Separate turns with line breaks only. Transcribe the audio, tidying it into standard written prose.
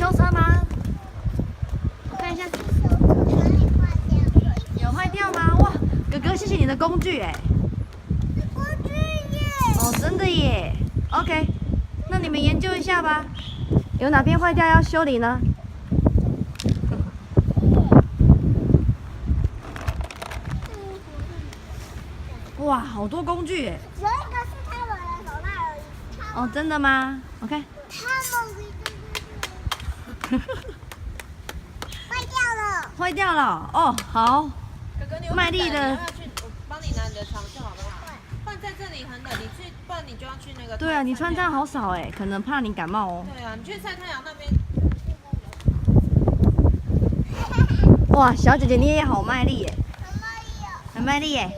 修车吗？我看一下。有坏掉吗？哇，哥哥，谢谢你的工具哎。
工具耶！
哦，真的耶。OK， 那你们研究一下吧。有哪边坏掉要修理呢？哇，好多工具耶！
有一个是他们的手那而已。
哦，真的吗 ？OK。
他们坏掉了。
坏掉了哦，好。
哥哥，你
卖力的。
要去，我帮你拿你的长袖好不好？放在这里很冷，你去，不然你就要去那个。
对啊，你穿这样好少哎，可能怕你感冒哦。
对啊，你去晒太阳那边。
哇，小姐姐你也好卖力耶！
很卖力哦。
很卖力耶！